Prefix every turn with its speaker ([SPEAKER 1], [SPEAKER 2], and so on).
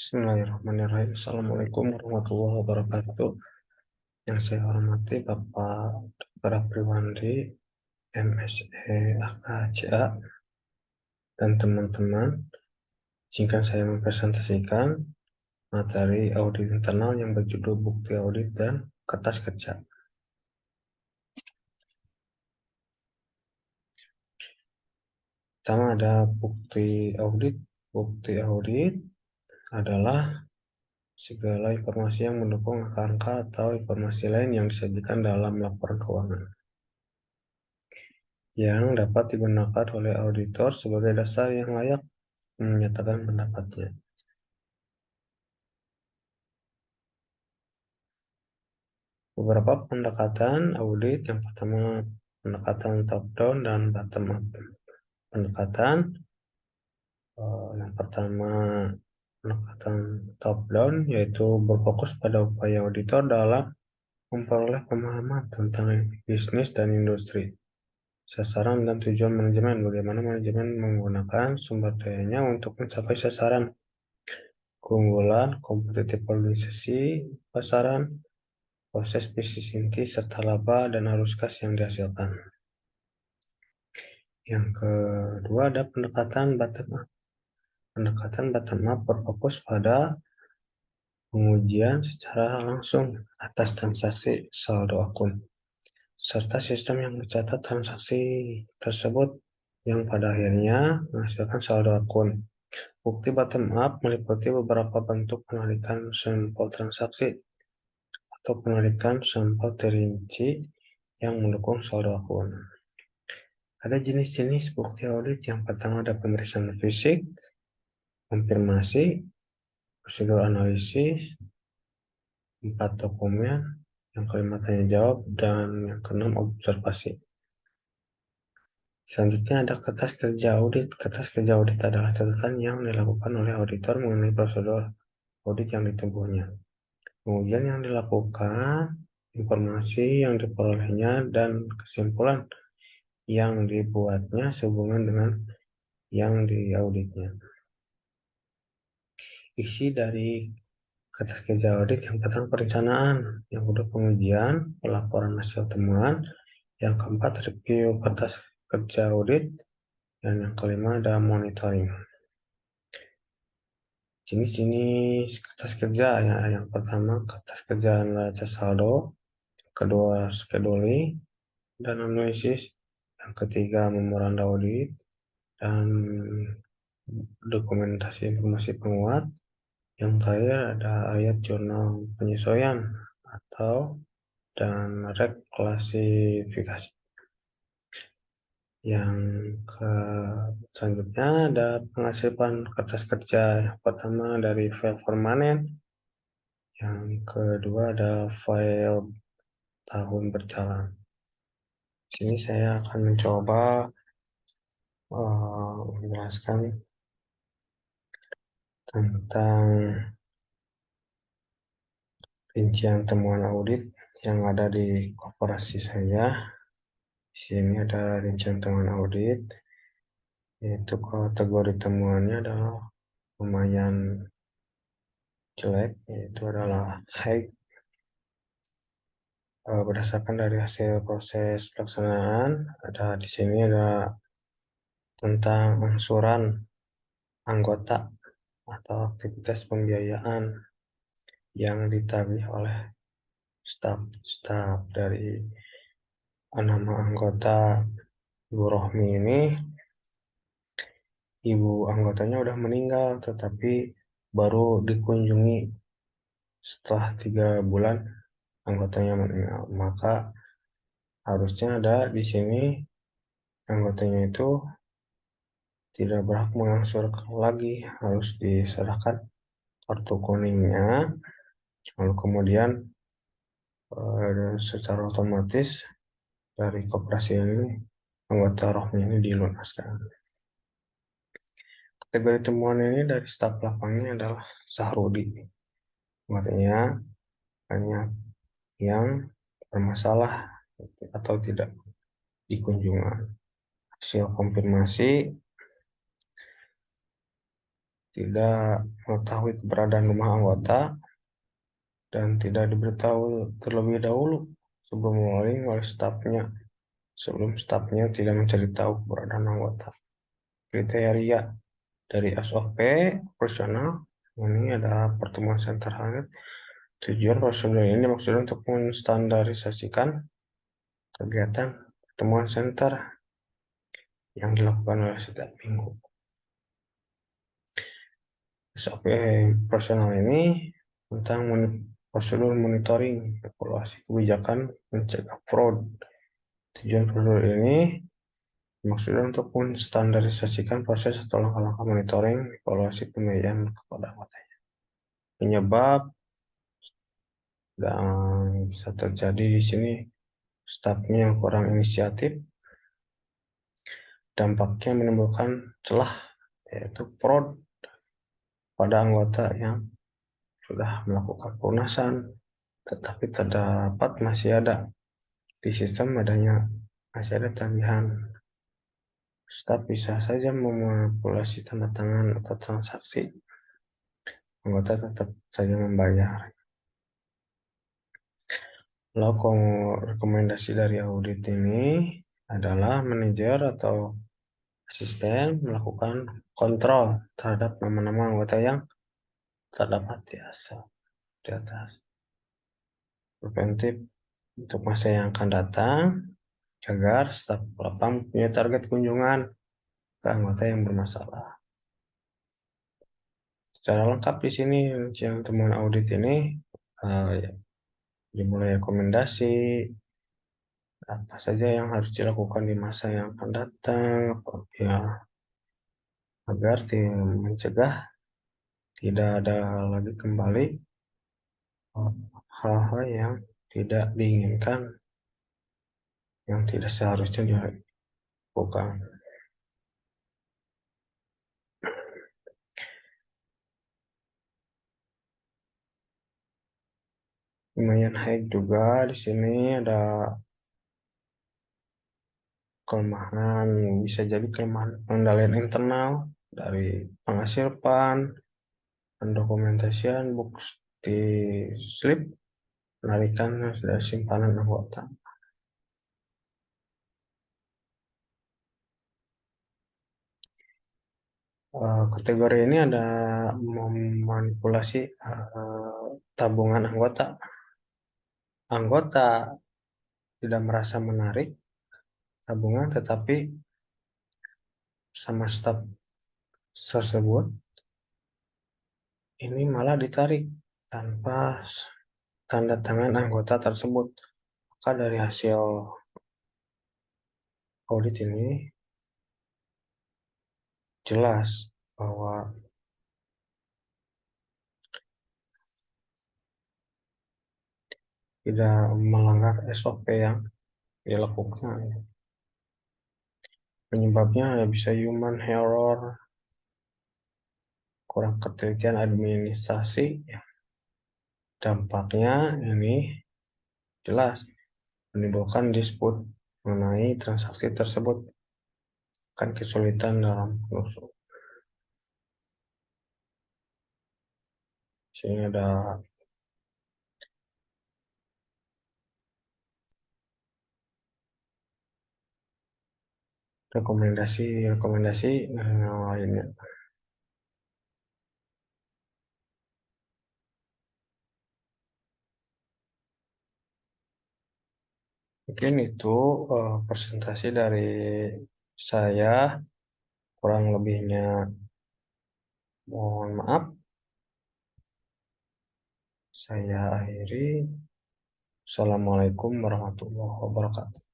[SPEAKER 1] Bismillahirrahmanirrahim. Assalamualaikum warahmatullahi wabarakatuh. Yang saya hormati Bapak Dr. Apriwandi, MSE AKCA, dan teman-teman. Izinkan saya mempresentasikan materi audit internal yang berjudul Bukti Audit dan Kertas Kerja. Pertama ada bukti audit. Bukti audit adalah segala informasi yang mendukung angka-angka atau informasi lain yang disajikan dalam laporan keuangan, yang dapat digunakan oleh auditor sebagai dasar yang layak menyatakan pendapatnya. Beberapa pendekatan audit, yang pertama pendekatan top down dan bottom up. Pendekatan yang pertama pendekatan top down yaitu berfokus pada upaya auditor dalam memperoleh pemahaman tentang bisnis dan industri, sasaran dan tujuan manajemen, bagaimana manajemen menggunakan sumber dayanya untuk mencapai sasaran, keunggulan, kompetitif organisasi, pasaran, proses bisnis inti, serta laba dan arus kas yang dihasilkan. Yang kedua ada pendekatan bottom up. Pendekatan bottom up berfokus pada pengujian secara langsung atas transaksi saldo akun, serta sistem yang mencatat transaksi tersebut yang pada akhirnya menghasilkan saldo akun. Bukti bottom up meliputi beberapa bentuk penarikan sampel transaksi atau penarikan sampel terinci yang mendukung saldo akun. Ada jenis-jenis bukti audit. Yang pertama ada pemeriksaan fisik, konfirmasi, prosedur analisis, 4 dokumen, yang kelima tanya jawab, dan yang keenam observasi. Selanjutnya ada kertas kerja audit. Kertas kerja audit adalah catatan yang dilakukan oleh auditor mengenai prosedur audit yang ditempuhnya, pengujian yang dilakukan, informasi yang diperolehnya, dan kesimpulan yang dibuatnya sehubungan dengan yang diauditnya. Isi dari kertas kerja audit yang pertama perencanaan, yang kedua pengujian, pelaporan hasil temuan, yang keempat review kertas kerja audit, dan yang kelima ada monitoring. Jenis-jenis kertas kerja ya, yang pertama kertas kerja neraca saldo, kedua scheduling dan analisis, yang ketiga memoranda audit dan dokumentasi informasi penguat, yang terakhir ada ayat jurnal penyesuaian atau dan reklasifikasi. Yang selanjutnya ada pengasihan kertas kerja. Yang pertama dari file permanen, yang kedua ada file tahun berjalan. Di sini saya akan mencoba menjelaskan tentang rincian temuan audit yang ada di korporasi saya. Di sini ada rincian temuan audit, yaitu kategori temuannya adalah lumayan jelek, yaitu adalah high. Berdasarkan dari hasil proses pelaksanaan, ada di sini ada tentang angsuran anggota atau aktivitas pembiayaan yang ditagih oleh staf dari nama anggota Ibu Rohmi ini. Ibu anggotanya udah meninggal, tetapi baru dikunjungi setelah 3 bulan anggotanya meninggal. Maka harusnya ada di sini anggotanya itu tidak berhak mengangsur lagi, harus diserahkan kartu kuningnya, lalu kemudian secara otomatis dari koperasi ini anggota Rohmi ini dilunaskan. Kategori temuan ini dari staf lapangnya adalah Sahrudi. Artinya banyak yang bermasalah atau tidak dikunjungan. Hasil konfirmasi tidak mengetahui keberadaan rumah anggota dan tidak diberitahu terlebih dahulu sebelum stafnya tidak mencari tahu keberadaan anggota. Kriteria dari SOP operasional ini adalah pertemuan center hangat. Tujuan prosedur ini dimaksudkan untuk menstandarisasikan kegiatan pertemuan center yang dilakukan oleh setiap minggu. SOP operasional ini tentang prosedur monitoring, evaluasi kebijakan, mencegah fraud. Tujuan prosedur ini dimaksudkan untuk menstandarisasikan proses atau langkah-langkah monitoring, evaluasi pembiayaan kepada anggotanya. Penyebab dan bisa terjadi di sini stafnya yang kurang inisiatif, dampaknya menimbulkan celah yaitu fraud pada anggota yang sudah melakukan pelunasan, tetapi terdapat masih ada di sistem masih ada tagihan. Staf bisa saja memanipulasi tanda tangan atau transaksi. Anggota tetap saja membayar. Lalu rekomendasi dari audit ini adalah manajer atau asisten melakukan kontrol terhadap nama-nama anggota yang terdapat di atas. Preventif untuk masa yang akan datang agar staf lapang punya target kunjungan ke anggota yang bermasalah. Secara lengkap di sini rincian temuan audit ini dimulai rekomendasi apa saja yang harus dilakukan di masa yang akan datang ya, agar mencegah tidak ada lagi kembali hal-hal yang tidak diinginkan yang tidak seharusnya dilakukan. Lumayan high juga di sini ada kelemahan, bisa jadi kelemahan pengendalian internal dari penghasilan, pendokumentasian, bukti slip, penarikan dari simpanan anggota. Kategori ini ada memanipulasi tabungan anggota. Anggota tidak merasa menarik tabungan, tetapi sama staf tersebut ini malah ditarik tanpa tanda tangan anggota tersebut. Maka dari hasil audit ini jelas bahwa tidak melanggar SOP yang dilakukan. Penyebabnya bisa human error, kurang ketelitian administrasi. Dampaknya ini jelas menimbulkan disput mengenai transaksi tersebut, kan kesulitan dalam penelusuran. Sini ada rekomendasi yang lainnya. Mungkin itu presentasi dari saya, kurang lebihnya mohon maaf. Saya akhiri. Assalamualaikum warahmatullahi wabarakatuh.